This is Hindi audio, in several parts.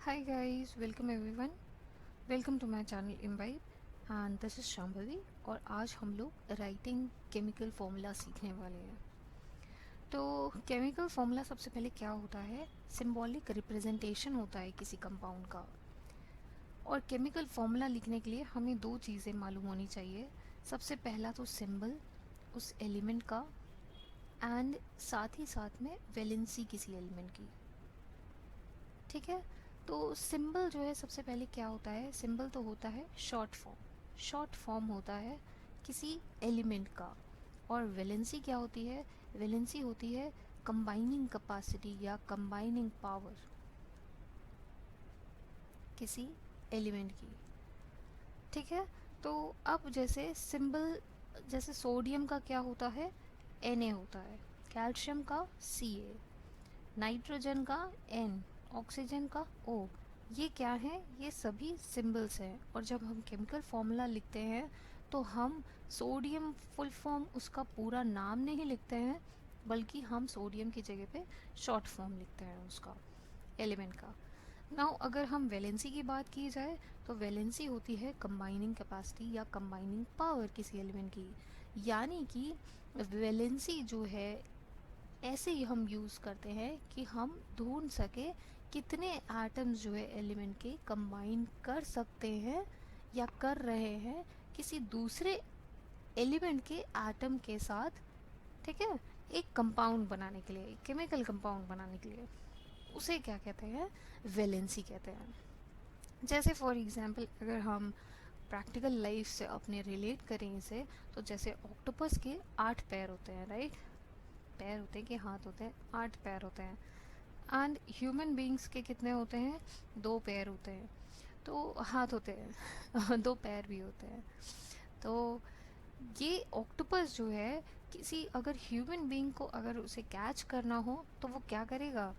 Hi guys, welcome everyone. Welcome to my channel Imbibe and this is Shambhavi और आज हम लोग राइटिंग केमिकल फॉर्मूला सीखने वाले हैं। तो केमिकल फॉर्मूला सबसे पहले क्या होता है? सिंबॉलिक रिप्रेजेंटेशन होता है किसी कंपाउंड का। और केमिकल फॉर्मूला लिखने के लिए हमें दो चीज़ें मालूम होनी चाहिए। सबसे पहला तो सिंबल उस एलिमेंट का एंड साथ ही साथ में वैलेंसी किसी एलिमेंट की। ठीक है, तो सिंबल जो है सबसे पहले क्या होता है? सिंबल तो होता है शॉर्ट फॉर्म होता है किसी एलिमेंट का। और वैलेंसी क्या होती है? वैलेंसी होती है कंबाइनिंग कैपेसिटी या कंबाइनिंग पावर किसी एलिमेंट की। ठीक है, तो अब जैसे सिंबल, जैसे सोडियम का क्या होता है? Na होता है, कैल्शियम का Ca, नाइट्रोजन का N, ऑक्सीजन का O। ये क्या है? ये सभी सिंबल्स हैं। और जब हम केमिकल फॉर्मूला लिखते हैं तो हम सोडियम फुल फॉर्म उसका पूरा नाम नहीं लिखते हैं, बल्कि हम सोडियम की जगह पे शॉर्ट फॉर्म लिखते हैं उसका, एलिमेंट का। नाउ अगर हम वैलेंसी की बात की जाए तो वैलेंसी होती है कंबाइनिंग कैपेसिटी या कंबाइनिंग पावर किसी एलिमेंट की। यानी कि वैलेंसी जो है ऐसे ही हम यूज़ करते हैं कि हम ढूंढ सके कितने एटम्स जो है एलिमेंट के कंबाइन कर सकते हैं या कर रहे हैं किसी दूसरे एलिमेंट के एटम के साथ। ठीक है, एक कंपाउंड बनाने के लिए, एक केमिकल कंपाउंड बनाने के लिए, उसे क्या कहते हैं? वैलेंसी कहते हैं। जैसे फॉर एग्जांपल अगर हम प्रैक्टिकल लाइफ से अपने रिलेट करें इसे, तो जैसे ऑक्टोपस के 8 पैर होते हैं, राइट? पैर होते हैं कि हाथ होते हैं? 8 पैर होते हैं। एंड ह्यूमन बींग्स के कितने होते हैं? 2 पैर होते हैं। तो हाथ होते हैं 2 पैर भी होते हैं। तो ये ऑक्टोपस जो है, किसी अगर ह्यूमन बीइंग को अगर उसे कैच करना हो तो वो क्या करेगा?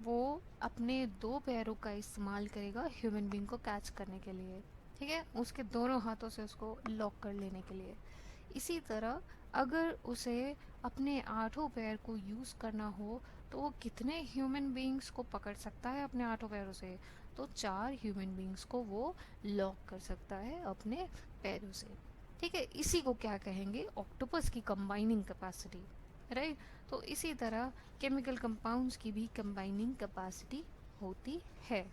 वो अपने 2 पैरों का इस्तेमाल करेगा ह्यूमन बीइंग को कैच करने के लिए। ठीक है, उसके दोनों हाथों से उसको लॉक कर लेने के लिए। इसी तरह अगर उसे अपने 8 पैर को यूज़ करना हो तो वो कितने ह्यूमन बीइंग्स को पकड़ सकता है अपने 8 पैरों से? तो 4 ह्यूमन बीइंग्स को वो लॉक कर सकता है अपने पैरों से। ठीक है, इसी को क्या कहेंगे? ऑक्टोपस की कंबाइनिंग कैपेसिटी, राइट? तो इसी तरह केमिकल कंपाउंड्स की भी कंबाइनिंग कैपेसिटी होती है।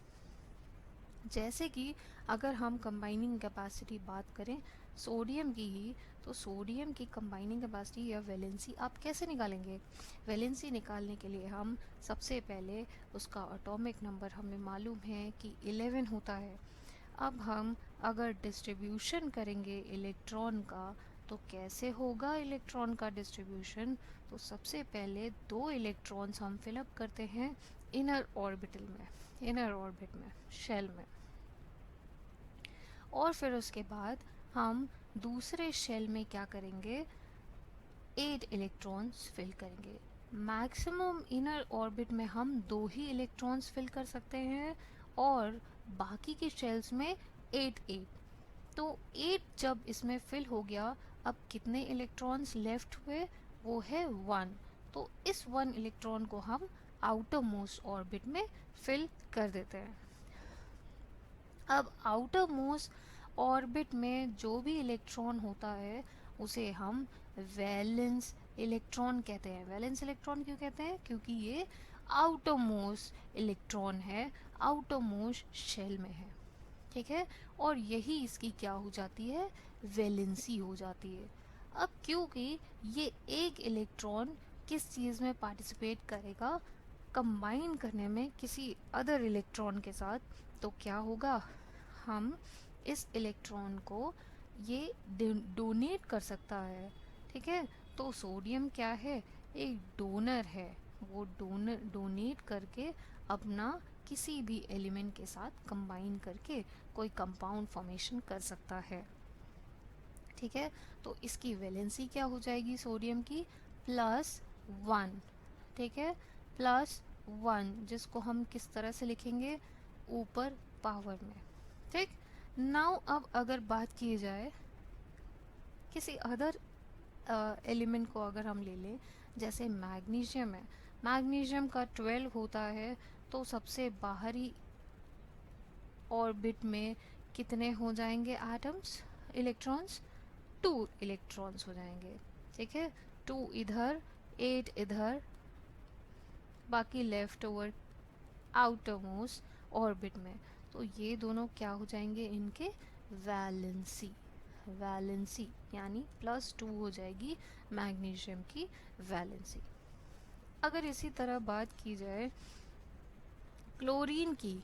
जैसे कि अगर हम कंबाइनिंग कैपेसिटी बात करें सोडियम की ही, तो सोडियम की कंबाइनिंग कैपेसिटी या वैलेंसी आप कैसे निकालेंगे? वैलेंसी निकालने के लिए हम सबसे पहले उसका एटॉमिक नंबर हमें मालूम है कि 11 होता है। अब हम अगर डिस्ट्रीब्यूशन करेंगे इलेक्ट्रॉन का, तो कैसे होगा इलेक्ट्रॉन का डिस्ट्रीब्यूशन? तो सबसे पहले 2 इलेक्ट्रॉन्स हम फिलअप करते हैं इनर ऑर्बिटल में, इनर ऑर्बिट में, शेल में। और फिर उसके बाद हम दूसरे शेल में क्या करेंगे? 8 इलेक्ट्रॉन्स फिल करेंगे। मैक्सिमम इनर ऑर्बिट में हम 2 ही इलेक्ट्रॉन्स फिल कर सकते हैं और बाकी के शेल्स में 8 तो 8 जब इसमें फिल हो गया, अब कितने इलेक्ट्रॉन्स लेफ्ट हुए? वो है 1। तो इस 1 इलेक्ट्रॉन को हम आउटर मोस्ट ऑर्बिट में फिल कर देते हैं। अब आउटर मोस्ट ऑर्बिट में जो भी इलेक्ट्रॉन होता है उसे हम वैलेंस इलेक्ट्रॉन कहते हैं। वैलेंस इलेक्ट्रॉन क्यों कहते हैं? क्योंकि ये आउटर मोस्ट इलेक्ट्रॉन है, आउटर मोस्ट शेल में है। ठीक है, और यही इसकी क्या हो जाती है? वैलेंसी हो जाती है। अब क्योंकि ये एक इलेक्ट्रॉन किस चीज़ में पार्टिसिपेट करेगा? कंबाइन करने में किसी अदर इलेक्ट्रॉन के साथ, तो क्या होगा? हम इस इलेक्ट्रॉन को ये डोनेट कर सकता है। ठीक है, तो सोडियम क्या है? एक डोनर है। वो डोनेट करके अपना किसी भी एलिमेंट के साथ कंबाइन करके कोई कंपाउंड फॉर्मेशन कर सकता है। ठीक है, तो इसकी वैलेंसी क्या हो जाएगी सोडियम की? +1। ठीक है, +1, जिसको हम किस तरह से लिखेंगे? ऊपर पावर में। ठीक, नाउ अब अगर बात की जाए किसी अदर एलिमेंट को अगर हम ले लें, जैसे मैग्नीशियम है। मैग्नीशियम का 12 होता है, तो सबसे बाहरी ऑर्बिट में कितने हो जाएंगे एटम्स, इलेक्ट्रॉन्स? 2 इलेक्ट्रॉन्स हो जाएंगे, ठीक है। 2 इधर, 8 इधर, बाकी left over outer most orbit में। तो ये दोनों क्या हो जाएंगे, इनके वैलेंसी, वैलेंसी यानी +2 हो जाएगी मैग्नीशियम की वैलेंसी। अगर इसी तरह बात की जाए क्लोरीन की,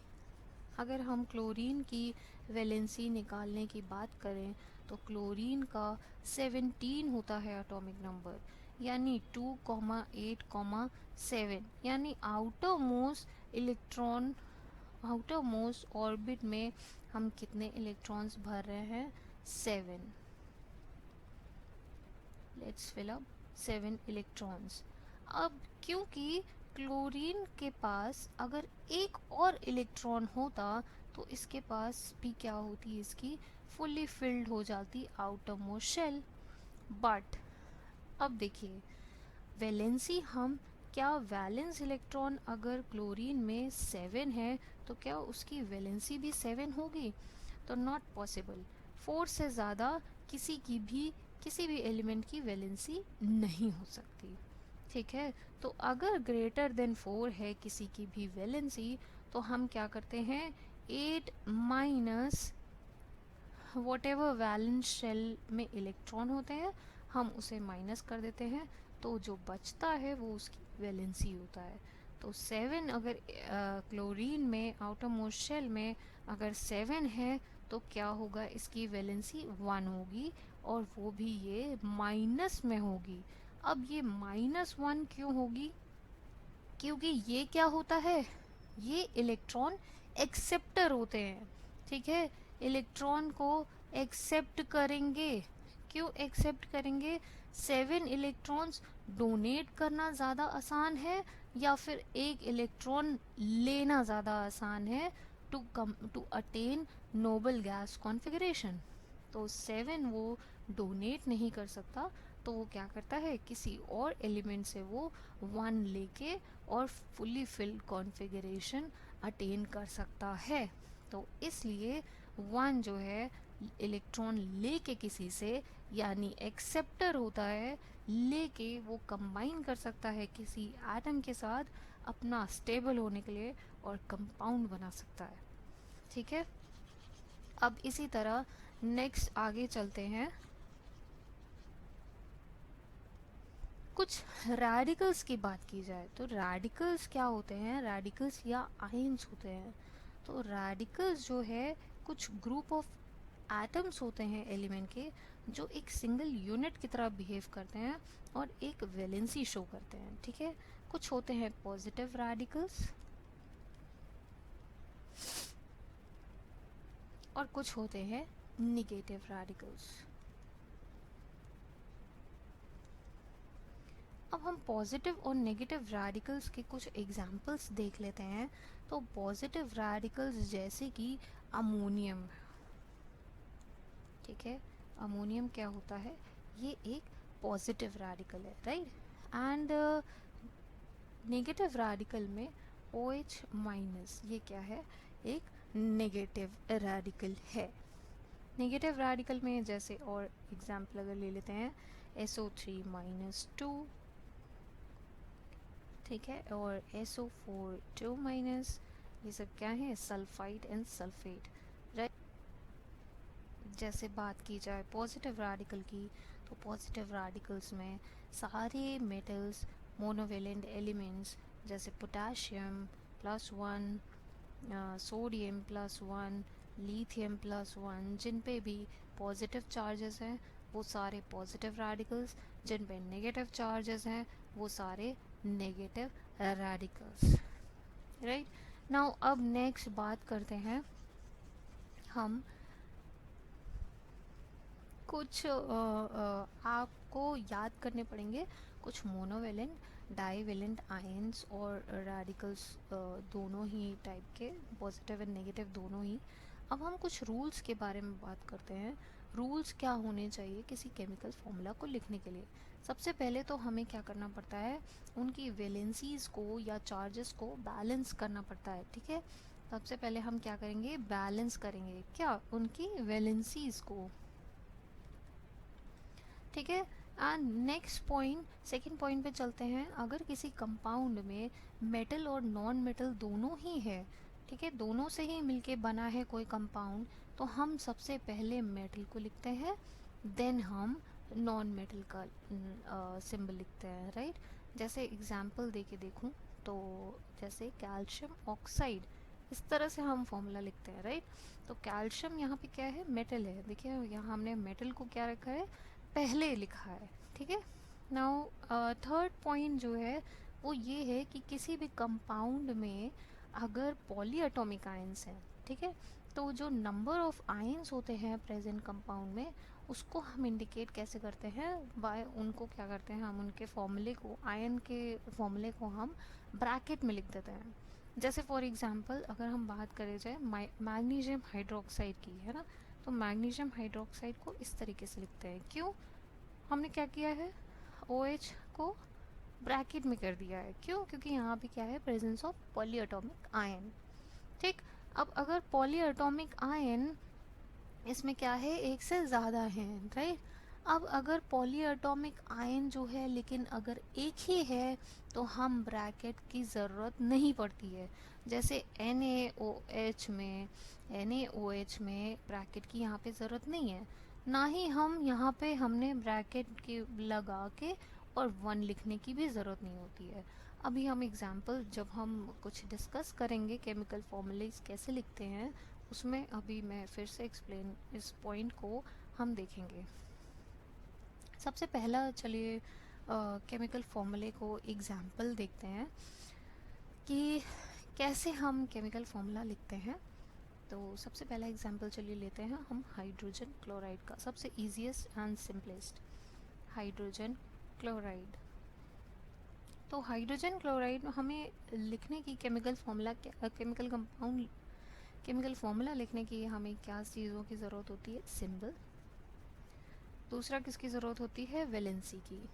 अगर हम क्लोरीन की वैलेंसी निकालने की बात करें तो क्लोरीन का 17 होता है एटॉमिक नंबर, यानी 2,8,7, यानी outermost electron, outermost orbit में हम कितने इलेक्ट्रॉन्स भर रहे हैं, 7। Let's fill up 7 electrons. अब क्योंकि क्लोरीन के पास अगर एक और इलेक्ट्रॉन होता तो इसके पास भी क्या होती, इसकी फुल्ली फिल्ड हो जाती आउटर मोस्ट शेल। बट अब देखिए वैलेंसी, हम क्या वैलेंस इलेक्ट्रॉन अगर क्लोरीन में 7 है तो क्या उसकी वैलेंसी भी 7 होगी? तो नॉट पॉसिबल। 4 से ज़्यादा किसी की भी, किसी भी एलिमेंट की वैलेंसी नहीं हो सकती, ठीक है। तो अगर ग्रेटर देन 4 है किसी की भी वैलेंसी तो हम क्या करते हैं, 8 minus whatever valence shell में इलेक्ट्रॉन होते हैं हम उसे माइनस कर देते हैं, तो जो बचता है वो उसकी वैलेंसी होता है। तो 7 अगर क्लोरीन में आउटर मोस्ट शेल में अगर 7 है तो क्या होगा, इसकी वैलेंसी 1 होगी, और वो भी ये माइनस में होगी। अब ये -1 क्यों होगी, क्योंकि ये क्या होता है, ये इलेक्ट्रॉन एक्सेप्टर होते हैं, ठीक है। इलेक्ट्रॉन को एक्सेप्ट करेंगे, क्यों एक्सेप्ट करेंगे, 7 इलेक्ट्रॉन्स डोनेट करना ज़्यादा आसान है या फिर एक इलेक्ट्रॉन लेना ज़्यादा आसान है to attain noble gas configuration? तो 7 वो डोनेट नहीं कर सकता, तो वो क्या करता है, किसी और एलिमेंट से वो 1 लेके और फुल्ली फिल्ड कॉन्फ़िगरेशन अटेन कर सकता है। तो इसलिए 1 जो है इलेक्ट्रॉन लेके किसी से, यानी एक्सेप्टर होता है, लेके वो कंबाइन कर सकता है किसी एटम के साथ अपना स्टेबल होने के लिए और कंपाउंड बना सकता है, ठीक है। अब इसी तरह नेक्स्ट आगे चलते हैं, कुछ रेडिकल्स की बात की जाए तो रेडिकल्स क्या होते हैं, रेडिकल्स या आयंस होते हैं। तो रेडिकल्स जो है कुछ ग्रुप ऑफ एटम्स होते हैं एलिमेंट के जो एक सिंगल यूनिट की तरह बिहेव करते हैं और एक वैलेंसी शो करते हैं, ठीक है। कुछ होते हैं पॉजिटिव रेडिकल्स और कुछ होते हैं निगेटिव रेडिकल्स। अब हम पॉजिटिव और नेगेटिव रेडिकल्स के कुछ एग्जांपल्स देख लेते हैं। तो पॉजिटिव रेडिकल्स जैसे कि अमोनियम, ठीक है। अमोनियम क्या होता है, ये एक पॉजिटिव रेडिकल है, राइट। एंड नेगेटिव रेडिकल में OH माइनस, ये क्या है, एक नेगेटिव रेडिकल है। नेगेटिव रेडिकल में जैसे और एग्जांपल अगर ले लेते हैं SO3 माइनस 2, ठीक है, और SO4 2 माइनस, ये सब क्या है, सल्फाइड एंड सल्फेट, राइट। जैसे बात की जाए पॉजिटिव रेडिकल की तो पॉजिटिव रेडिकल्स में सारे मेटल्स मोनोवेलेंट एलिमेंट्स जैसे पोटाशियम +1, सोडियम +1, लिथियम +1, जिन पे भी पॉजिटिव चार्जेस हैं वो सारे पॉजिटिव रेडिकल्स, जिन पे नेगेटिव चार्जेस हैं वो सारे नेगेटिव रेडिकल्स, राइट। नाउ अब नेक्स्ट बात करते हैं हम कुछ आपको याद करने पड़ेंगे कुछ मोनोवेलेंट डाईवेलेंट आयंस और रेडिकल्स, दोनों ही टाइप के, पॉजिटिव एंड नेगेटिव दोनों ही। अब हम कुछ रूल्स के बारे में बात करते हैं। रूल्स क्या होने चाहिए किसी केमिकल फॉर्मूला को लिखने के लिए। सबसे पहले तो हमें क्या करना पड़ता है, उनकी वैलेंसीज को या चार्जेस को बैलेंस करना पड़ता है, ठीक है। सबसे पहले हम क्या करेंगे, बैलेंस करेंगे क्या, उनकी वैलेंसीज को, ठीक है। And next point, second point पे चलते हैं। अगर किसी कंपाउंड में मेटल और नॉन मेटल दोनों ही है, ठीक है, दोनों से ही मिलके बना है कोई कंपाउंड, तो हम सबसे पहले मेटल को लिखते हैं, देन हम नॉन मेटल का सिंबल लिखते हैं, राइट। जैसे एग्जांपल दे के देखूँ तो जैसे कैल्शियम ऑक्साइड, इस तरह से हम फॉर्मूला लिखते हैं, राइट। तो कैल्शियम यहाँ पे क्या है, मेटल है, देखिए यहाँ हमने मेटल को क्या रखा है, पहले लिखा है, ठीक है। नाउ थर्ड पॉइंट जो है वो ये है कि किसी भी कंपाउंड में अगर पॉली एटॉमिक आयंस हैं, ठीक है, तो जो नंबर ऑफ आयंस होते हैं प्रेजेंट कंपाउंड में, उसको हम इंडिकेट कैसे करते हैं, बाय उनको क्या करते हैं, हम उनके फॉर्मूले को, आयन के फॉर्मूले को हम ब्रैकेट में लिख देते हैं। जैसे फॉर एग्जांपल अगर हम बात करें जाए मैग्नीशियम हाइड्रोक्साइड की, है ना, तो मैग्नीशियम हाइड्रोक्साइड को इस तरीके से लिखते हैं, क्यों, हमने क्या किया है, OH को ब्रैकेट में कर दिया है, क्यों, क्योंकि यहाँ पे क्या है, presence of poly atomic ion, ठीक। अब अगर पॉली एटॉमिक आयन इसमें क्या है, एक से ज़्यादा है, राइट। अब अगर पॉली एटॉमिक आयन जो है लेकिन अगर एक ही है तो हम ब्रैकेट की ज़रूरत नहीं पड़ती है। जैसे NaOH में ब्रैकेट की यहाँ पे ज़रूरत नहीं है, ना ही हम यहाँ पे हमने ब्रैकेट के लगा के और 1 लिखने की भी ज़रूरत नहीं होती है। अभी हम एग्जाम्पल जब हम कुछ डिस्कस करेंगे केमिकल फॉर्मूलेज कैसे लिखते हैं, उसमें अभी मैं फिर से एक्सप्लेन, इस पॉइंट को हम देखेंगे। सबसे पहला चलिए केमिकल फॉर्मूले को एग्जाम्पल देखते हैं कि कैसे हम केमिकल फॉर्मूला लिखते हैं। तो सबसे पहला एग्जाम्पल चलिए लेते हैं हम हाइड्रोजन क्लोराइड का, सबसे easiest and simplest, hydrogen chloride. तो हाइड्रोजन क्लोराइड हमें लिखने की chemical formula, chemical compound, chemical formula लिखने की हमें क्या चीज़ों की ज़रूरत होती है, सिंबल। दूसरा किसकी ज़रूरत होती है, वैलेंसी की।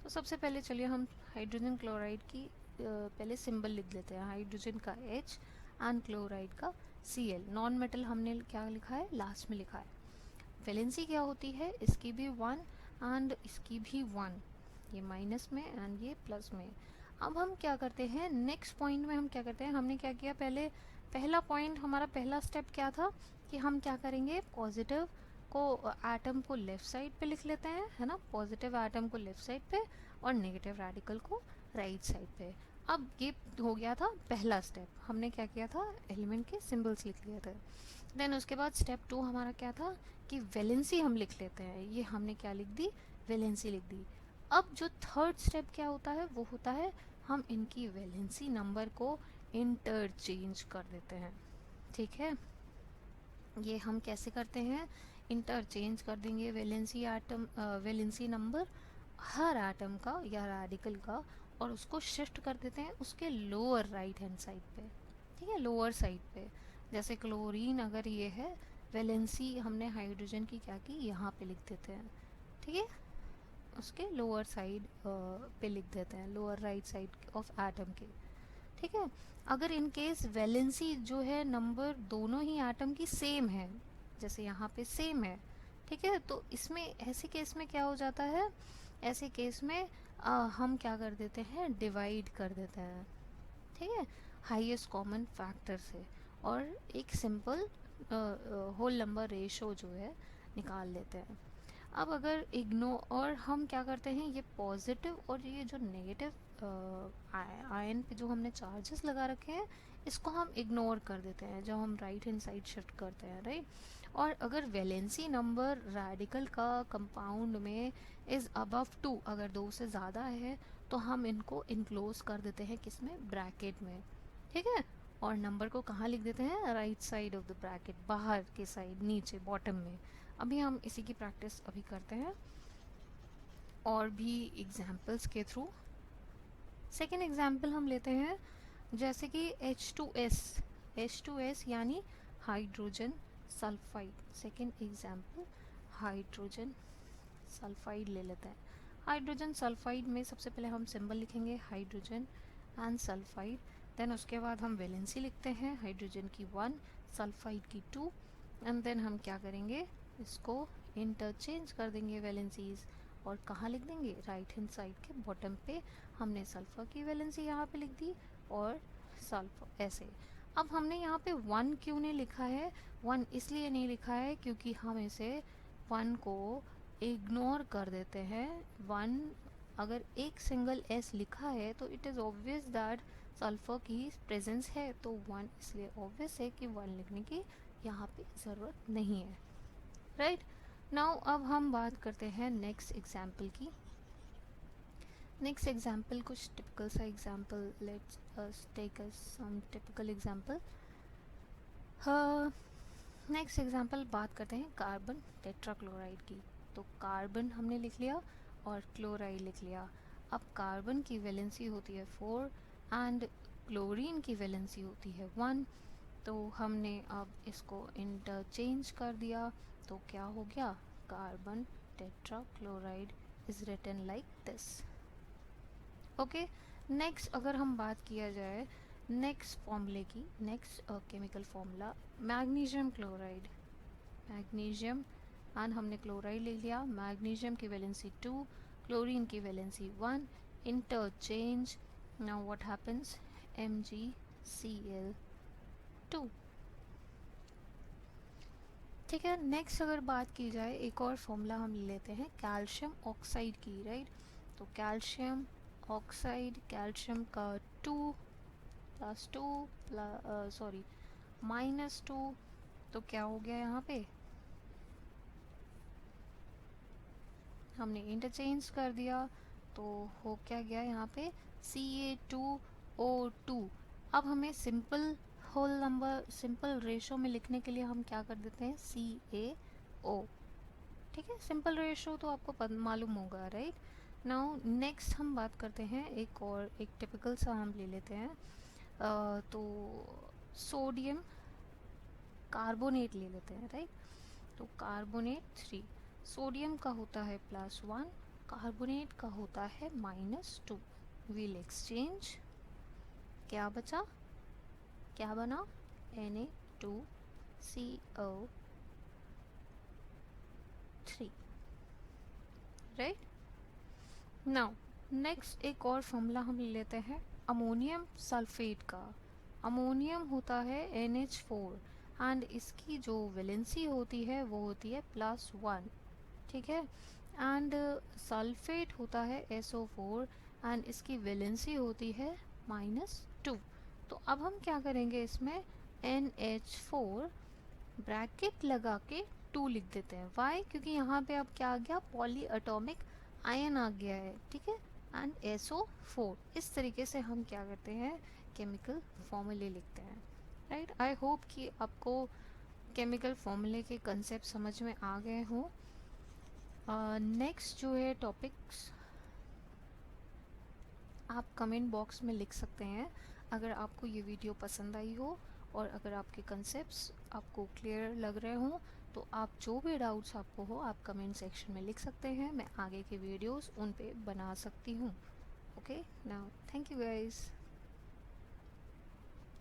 तो सबसे पहले चलिए हम हाइड्रोजन क्लोराइड की पहले सिंबल लिख लेते हैं, हाइड्रोजन का H एंड क्लोराइड का Cl। नॉन मेटल हमने क्या लिखा है, लास्ट में लिखा है। वैलेंसी क्या होती है, इसकी भी 1 एंड इसकी भी 1, ये माइनस में एंड ये प्लस में। अब हम क्या करते हैं, नेक्स्ट पॉइंट में हम क्या करते हैं, हमने क्या किया, पहले पहला पॉइंट, हमारा पहला स्टेप क्या था कि हम क्या करेंगे, पॉजिटिव को एटम को लेफ़्ट साइड पे लिख लेते हैं, है ना, पॉजिटिव एटम को लेफ़्ट साइड पे और नेगेटिव रेडिकल को राइट साइड पे। अब ये हो गया था पहला स्टेप, हमने क्या किया था, एलिमेंट के सिंबल्स लिख लिए थे। देन उसके बाद स्टेप 2 हमारा क्या था कि वैलेंसी हम लिख लेते हैं, ये हमने क्या लिख दी, वैलेंसी लिख दी। अब जो थर्ड स्टेप क्या होता है, वो होता है हम इनकी वैलेंसी नंबर को इंटरचेंज कर देते हैं, ठीक है। ये हम कैसे करते हैं, इंटरचेंज कर देंगे वैलेंसी एटम, वैलेंसी नंबर हर एटम का या रेडिकल का, और उसको शिफ्ट कर देते हैं उसके लोअर राइट हैंड साइड पे, ठीक है, लोअर साइड पे। जैसे क्लोरीन अगर ये है, वैलेंसी हमने हाइड्रोजन की क्या की, यहाँ पे लिख देते हैं, ठीक है, उसके लोअर साइड पे लिख देते हैं, lower right side of atom के, ठीक है। अगर इन केस वैलेंसी जो है नंबर दोनों ही एटम की सेम है, जैसे यहाँ पे सेम है, ठीक है, तो इसमें ऐसे केस में क्या हो जाता है, ऐसे केस में हम क्या कर देते हैं, डिवाइड कर देते हैं, ठीक है, हाईएस्ट कॉमन फैक्टर से, और एक सिंपल होल नंबर रेशो जो है निकाल लेते हैं। अब अगर और हम क्या करते हैं, ये पॉजिटिव और ये जो नेगेटिव आयन पे जो हमने चार्जेस लगा रखे हैं, इसको हम इग्नोर कर देते हैं जब हम राइट हैंड साइड शिफ्ट करते हैं, राइट। और अगर वैलेंसी नंबर रेडिकल का कंपाउंड में इज़ अबव 2, अगर 2 से ज़्यादा है, तो हम इनको इनक्लोज कर देते हैं किसमें, ब्रैकेट में, ठीक है। और नंबर को कहाँ लिख देते हैं, right side of the bracket, बाहर के साइड, नीचे बॉटम में। अभी हम इसी की प्रैक्टिस अभी करते हैं और भी एग्जाम्पल्स के थ्रू। सेकेंड एग्जाम्पल हम लेते हैं, जैसे कि H2S यानी hydrogen sulphide. Second example hydrogen sulphide ले लेते हैं। हाइड्रोजन सल्फाइड में सबसे पहले हम सिंबल लिखेंगे हाइड्रोजन एंड सल्फाइड। देन उसके बाद हम वैलेंसी लिखते हैं, हाइड्रोजन की 1, सल्फाइड की 2, एंड देन हम क्या करेंगे, इसको इंटरचेंज कर देंगे वैलेंसीज, और कहाँ लिख देंगे, राइट हैंड साइड के बॉटम पे हमने सल्फर की वैलेंसी यहाँ पे लिख दी, और सल्फर ऐसे। अब हमने यहाँ पे 1 क्यों नहीं लिखा है, 1 इसलिए नहीं लिखा है क्योंकि हम इसे 1 को इग्नोर कर देते हैं। 1 अगर एक सिंगल एस लिखा है तो it is obvious that sulphur की प्रेजेंस है, तो 1 इसलिए ऑब्वियस है कि 1 लिखने की यहाँ पे ज़रूरत नहीं है, राइट। नाउ अब हम बात करते हैं नेक्स्ट एग्जाम्पल की। नेक्स्ट एग्जाम्पल कुछ टिपिकल सा example, let's us take us some typical example. Next example बात करते हैं कार्बन टेट्राक्लोराइड की। तो कार्बन हमने लिख लिया और क्लोराइड लिख लिया। अब कार्बन की वैलेंसी होती है 4 एंड क्लोरीन की वैलेंसी होती है 1। तो हमने अब इसको इंटरचेंज कर दिया, तो क्या हो गया, carbon tetrachloride is written like this. Okay, next अगर हम बात किया जाए नेक्स्ट फॉर्मूले की, next chemical formula magnesium chloride, magnesium and हमने क्लोराइड ले लिया, मैग्नीशियम की वैलेंसी 2, क्लोरीन की valency 1, interchange, now what happens, MgCl2। ठीक है, नेक्स्ट अगर बात की जाए एक और फॉर्मूला हम ले लेते हैं कैल्शियम ऑक्साइड की, राइट। तो कैल्शियम ऑक्साइड, कैल्शियम का 2 प्लस 2 सॉरी -2, तो क्या हो गया यहाँ पे, हमने इंटरचेंज कर दिया, तो हो क्या गया यहाँ पे, Ca2O2। अब हमें simple whole number, simple ratio में लिखने के लिए हम क्या कर देते हैं, CaO। ठीक है, सिंपल रेशो तो आपको मालूम होगा, राइट। नाउ नेक्स्ट हम बात करते हैं एक और, एक टिपिकल सा हम ले लेते हैं, तो सोडियम कार्बोनेट ले लेते हैं, राइट। तो कार्बोनेट 3, सोडियम का होता है +1, कार्बोनेट का होता है -2। विल एक्सचेंज, क्या बचा, क्या बना, Na2CO3, राइट। नाउ नेक्स्ट एक और फॉर्मूला हम ले लेते हैं अमोनियम सल्फेट का। अमोनियम होता है NH4 एंड इसकी जो वैलेंसी होती है वो होती है +1, ठीक है। एंड सल्फेट होता है SO4 एंड इसकी वैलेंसी होती है -2। तो अब हम क्या करेंगे, इसमें NH4 ब्रैकेट लगा के 2 लिख देते हैं। वाई, क्योंकि यहाँ पे अब क्या आ गया, पॉली एटॉमिक आयन आ गया है, ठीक है, एंड SO4। इस तरीके से हम क्या करते हैं, केमिकल फॉर्मूले लिखते हैं, राइट। आई होप कि आपको केमिकल फॉर्मूले के कंसेप्ट समझ में आ गए हों। नेक्स्ट जो है टॉपिक्स आप कमेंट बॉक्स में लिख सकते हैं अगर आपको ये वीडियो पसंद आई हो, और अगर आपके कंसेप्ट्स आपको क्लियर लग रहे हों, तो आप जो भी डाउट्स आपको हो आप कमेंट सेक्शन में लिख सकते हैं। मैं आगे के वीडियोस उन पे बना सकती हूँ। Okay, now thank you guys.